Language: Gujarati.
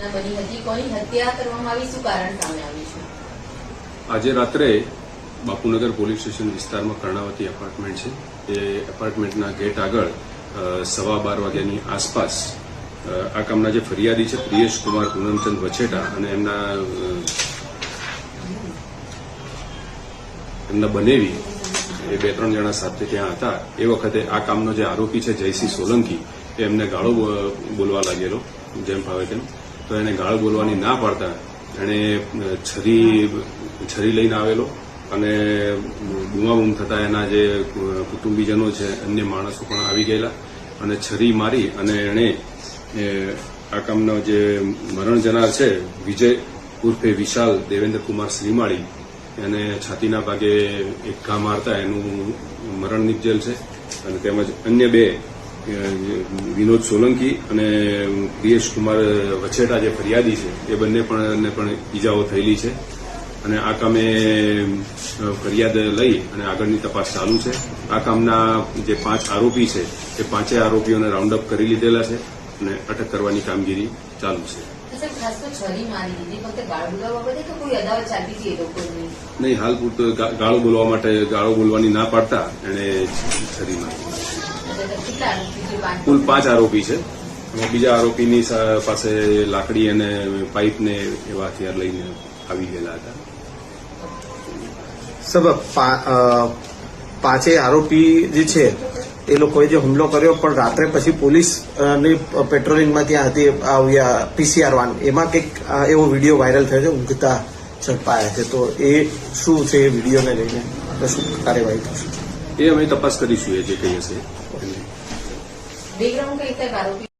બની હતી, કોની હત્યા કરવામાં આવી, શું કારણ સામે આવ્યું છે? આજે રાત્રે બાપુનગર પોલીસ સ્ટેશન વિસ્તારમાં કર્ણાવતી એપાર્ટમેન્ટ છે. એ એપાર્ટમેન્ટના ગેટ આગળ 12:15 વાગ્યાની આસપાસ આ કામના જે ફરિયાદી છે પ્રિયેશ કુમાર પૂનમચંદ વછેટા અને એમના બનેવી એ 2-3 જણા સાથે ત્યાં હતા. એ વખતે આ કામનો જે આરોપી છે જયસિંહ સોલંકી એ એમને ગાળો બોલવા લાગેલો જેમ ફાવે તેમ. તો એને ગાળો બોલવાની ના પાડતા એણે છરી લઈને આવેલો અને બૂમાબૂમ થતા એના જે કુટુંબીજનો છે અન્ય માણસો પણ આવી ગયેલા અને છરી મારી અને એણે આ કામનો જે મરણ જનાર છે વિજય ઉર્ફે વિશાલ દેવેન્દ્રકુમાર શ્રીમાળી એને છાતીના ભાગે એક ઘા મારતા એનું મરણ નિપજેલ છે. અને તેમજ અન્ય 2 વિનોદ સોલંકી અને પ્રિયેશ કુમાર વછેટા જે ફરિયાદી છે એ બંને પણ ઈજાઓ થયેલી છે. અને આ કામે ફરિયાદ લઈ અને આગળની તપાસ ચાલુ છે. આ કામના જે 5 આરોપી છે એ 5 આરોપીઓને રાઉન્ડ અપ કરી લીધેલા છે અને અટક કરવાની કામગીરી ચાલુ છે. નહીં, હાલ પૂરતો ગાળો બોલવાની ના પાડતા એને છરી મારી. કુલ 5 આરોપી છે. બીજા આરોપીની પાસે લાકડી અને પાઇપ ને એવા હથિયાર લઈને આવી ગયેલા હતા. સાહેબ, 5 આરોપી જે છે એ લોકોએ જે હુમલો કર્યો પણ રાત્રે પછી પોલીસ ની પેટ્રોલિંગમાં ત્યાં હતી PCR વાન, એમાં કંઈક એવો વિડીયો વાયરલ થયો છે, ઊંઘતા ઝડપાયા છે. તો એ શું છે એ વિડીયોને લઈને શું કાર્યવાહી થશે એ અમે તપાસ કરીશું. એ જે કંઈ હશે.